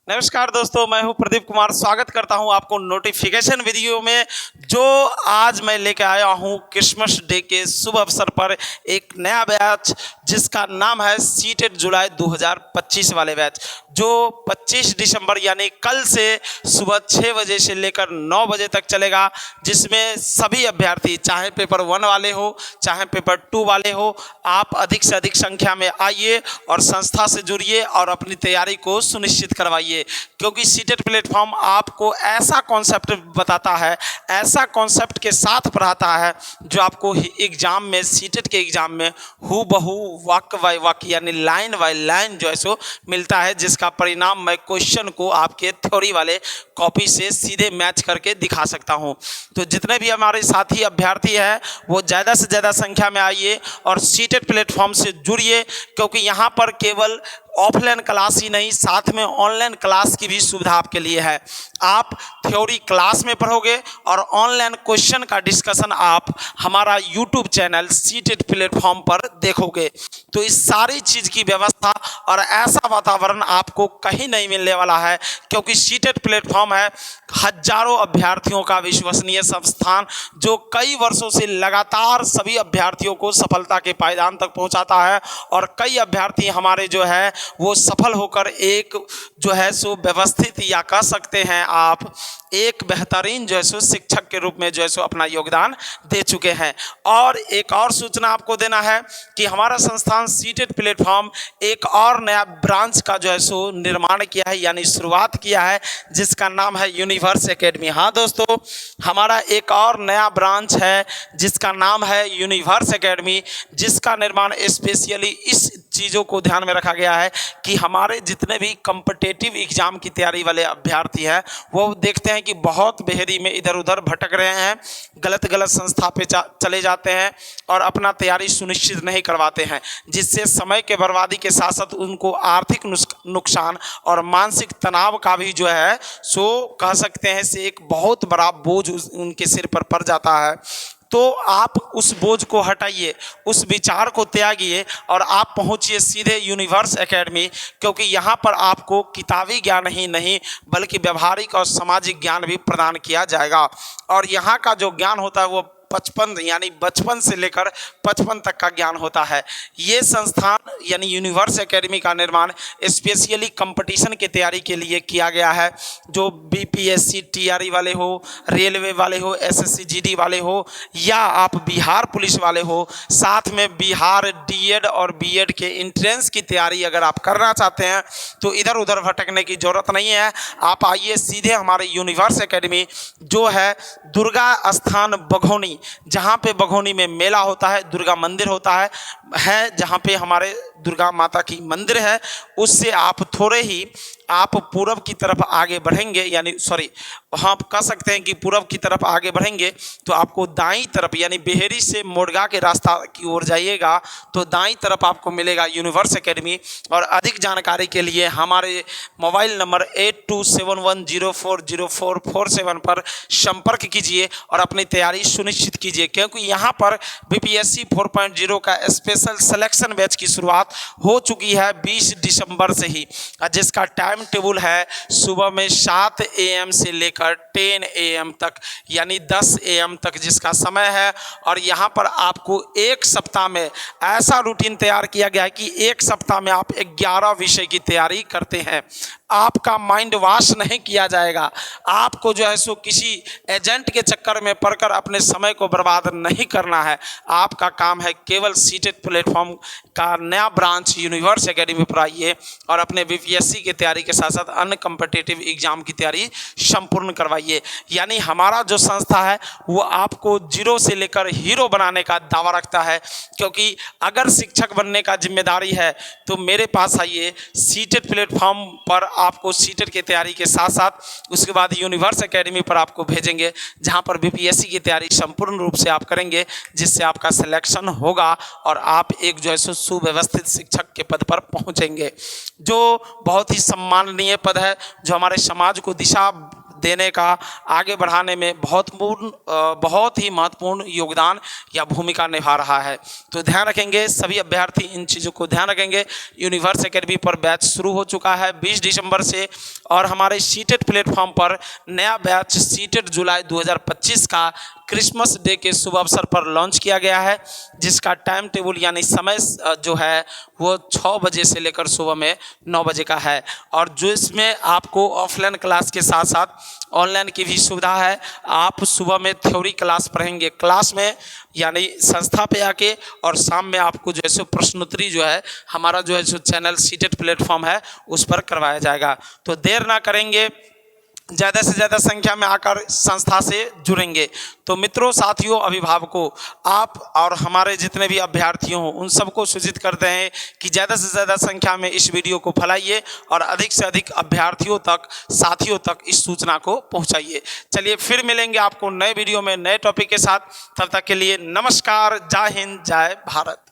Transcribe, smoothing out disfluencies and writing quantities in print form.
नमस्कार दोस्तों, मैं हूं प्रदीप कुमार। स्वागत करता हूं आपको नोटिफिकेशन वीडियो में। जो आज मैं लेके आया हूं क्रिसमस डे के शुभ अवसर पर एक नया बैच जिसका नाम है सीटेट जुलाई 2025 वाले बैच, जो 25 दिसंबर यानी कल से सुबह 6 बजे से लेकर 9 बजे तक चलेगा। जिसमें सभी अभ्यर्थी, चाहे पेपर 1 वाले हो चाहे पेपर 2 वाले हो, आप अधिक से अधिक संख्या में आइए और संस्था से जुड़िए और अपनी तैयारी को सुनिश्चित करवाइए। क्योंकि सीटेट प्लेटफॉर्म आपको ऐसा कॉन्सेप्ट बताता है, ऐसा कॉन्सेप्ट के साथ पढ़ाता है जो आपको एग्जाम में, सीटेट के एग्जाम में हूबहू वाक्य बाय वाक्य यानी लाइन बाय लाइन जो है सो मिलता है, जिसका परिणाम मैं क्वेश्चन को आपके थ्योरी वाले कॉपी से सीधे मैच करके दिखा सकता हूं। तो जितने भी हमारे साथी अभ्यर्थी हैं वो ज़्यादा से ज़्यादा संख्या में आइए और सीटेट प्लेटफॉर्म से जुड़िए, क्योंकि यहाँ पर केवल ऑफलाइन क्लास ही नहीं, साथ में ऑनलाइन क्लास की भी सुविधा आपके लिए है। आप थ्योरी क्लास में पढ़ोगे और ऑनलाइन क्वेश्चन का डिस्कशन आप हमारा यूट्यूब चैनल सीटेट प्लेटफॉर्म पर देखोगे। तो इस सारी चीज़ की व्यवस्था और ऐसा वातावरण आपको कहीं नहीं मिलने वाला है, क्योंकि सीटेट प्लेटफॉर्म है हजारों अभ्यर्थियों का विश्वसनीय संस्थान जो कई वर्षों से लगातार सभी अभ्यर्थियों को सफलता के पायदान तक पहुंचाता है। और कई अभ्यर्थी हमारे जो है वो सफल होकर एक जो है सो व्यवस्थित, या कह सकते हैं आप एक बेहतरीन जो है सो शिक्षक के रूप में जो है सो अपना योगदान दे चुके हैं। और एक और सूचना आपको देना है कि हमारा संस्थान सीटेट प्लेटफॉर्म एक और नया ब्रांच का जो है सो निर्माण किया है, यानी शुरुआत किया है, जिसका नाम है यूनिवर्स एकेडमी। हाँ दोस्तों, हमारा एक और नया ब्रांच है जिसका नाम है यूनिवर्स एकेडमी, जिसका निर्माण स्पेशली इस चीज़ों को ध्यान में रखा गया है कि हमारे जितने भी कॉम्पिटिटिव एग्जाम की तैयारी वाले अभ्यर्थी हैं वो देखते हैं कि बहुत बेहरी में इधर उधर भटक रहे हैं, गलत संस्था पे चले जाते हैं और अपना तैयारी सुनिश्चित नहीं करवाते हैं, जिससे समय के बर्बादी के साथ साथ उनको आर्थिक नुकसान और मानसिक तनाव का भी जो है सो कह सकते हैं से एक बहुत बड़ा बोझ उनके सिर पर पड़ जाता है। तो आप उस बोझ को हटाइए, उस विचार को त्यागिए और आप पहुंचिए सीधे यूनिवर्स एकेडमी, क्योंकि यहाँ पर आपको किताबी ज्ञान ही नहीं बल्कि व्यवहारिक और सामाजिक ज्ञान भी प्रदान किया जाएगा। और यहाँ का जो ज्ञान होता है वो 55 यानी बचपन से लेकर 55 तक का ज्ञान होता है। ये संस्थान यानी यूनिवर्स एकेडमी का निर्माण स्पेशली कंपटीशन की तैयारी के लिए किया गया है। जो बीपीएससी टीआरई वाले हो, रेलवे वाले हो, एसएससी जीडी वाले हो, या आप बिहार पुलिस वाले हो, साथ में बिहार डीएड और बीएड के एंट्रेंस की तैयारी अगर आप करना चाहते हैं तो इधर उधर भटकने की ज़रूरत नहीं है। आप आइए सीधे हमारे यूनिवर्स एकेडमी, जो है दुर्गा स्थान बघौनी, जहाँ पे बघौनी में मेला होता है, दुर्गा मंदिर होता है जहाँ पे हमारे दुर्गा माता की मंदिर है, उससे आप थोड़े ही आप पूरब की तरफ आगे बढ़ेंगे, यानी हाँ आप कह सकते हैं कि पूरब की तरफ आगे बढ़ेंगे तो आपको दाईं तरफ यानी बेहरी से मोड़गा के रास्ता की ओर जाइएगा तो दाईं तरफ आपको मिलेगा यूनिवर्स एकेडमी। और अधिक जानकारी के लिए हमारे मोबाइल नंबर 8271040447 पर संपर्क कीजिए और अपनी तैयारी सुनिश्चित कीजिए, क्योंकि यहाँ पर बीपीएससी 4.0 का स्पेशल सिलेक्शन बैच की शुरुआत हो चुकी है 20 दिसंबर से ही, जिसका टाइम टेबल है सुबह में 7 AM से लेकर 10 AM तक, यानी 10 AM तक जिसका समय है। और यहाँ पर आपको एक सप्ताह में ऐसा रूटीन तैयार किया गया है कि एक सप्ताह में आप 11 विषय की तैयारी करते हैं। आपका माइंड वॉश नहीं किया जाएगा, आपको जो है सो किसी एजेंट के चक्कर में पड़कर अपने समय को बर्बाद नहीं करना है। आपका काम है केवल सीटेट प्लेटफॉर्म का नया ब्रांच यूनिवर्स एकेडमी पर आइए और अपने बीपीएससी की तैयारी के साथ साथ अन्य कॉम्पिटिटिव एग्जाम की तैयारी संपूर्ण करवाइए। यानी हमारा जो संस्था है वो आपको जीरो से लेकर हीरो बनाने का दावा रखता है, क्योंकि अगर शिक्षक बनने का जिम्मेदारी है तो मेरे पास आइए। सीटेट प्लेटफॉर्म पर आपको सीटेट की तैयारी के साथ साथ उसके बाद यूनिवर्स एकेडमी पर आपको भेजेंगे, जहां पर बीपीएससी की तैयारी संपूर्ण रूप से आप करेंगे, जिससे आपका सिलेक्शन होगा और आप एक जो है सुव्यवस्थित शिक्षक के पद पर पहुंचेंगे, जो बहुत ही सम्माननीय पद है, जो हमारे समाज को दिशा देने का, आगे बढ़ाने में बहुत ही महत्वपूर्ण योगदान या भूमिका निभा रहा है। तो ध्यान रखेंगे, सभी अभ्यर्थी इन चीज़ों को ध्यान रखेंगे। यूनिवर्स एकेडमी पर बैच शुरू हो चुका है 20 दिसंबर से, और हमारे सीटेट प्लेटफॉर्म पर नया बैच सीटेट जुलाई 2025 का क्रिसमस डे के शुभ अवसर पर लॉन्च किया गया है, जिसका टाइम टेबल यानी समय जो है वो 6 बजे से लेकर सुबह में 9 बजे का है, और जो इसमें आपको ऑफलाइन क्लास के साथ साथ ऑनलाइन की भी सुविधा है। आप सुबह में थ्योरी क्लास पढ़ेंगे क्लास में यानी संस्था पे आके, और शाम में आपको जो है सो प्रश्नोत्तरी जो है हमारा जो है सो चैनल सीटेट प्लेटफॉर्म है उस पर करवाया जाएगा। तो देर ना करेंगे, ज़्यादा से ज़्यादा संख्या में आकर संस्था से जुड़ेंगे। तो मित्रों, साथियों, अभिभावकों, आप और हमारे जितने भी अभ्यर्थी हों उन सबको सूचित करते हैं कि ज़्यादा से ज़्यादा संख्या में इस वीडियो को फैलाइए और अधिक से अधिक अभ्यर्थियों तक, साथियों तक इस सूचना को पहुंचाइए। चलिए फिर मिलेंगे आपको नए वीडियो में नए टॉपिक के साथ। तब तक के लिए नमस्कार, जय हिंद, जय भारत।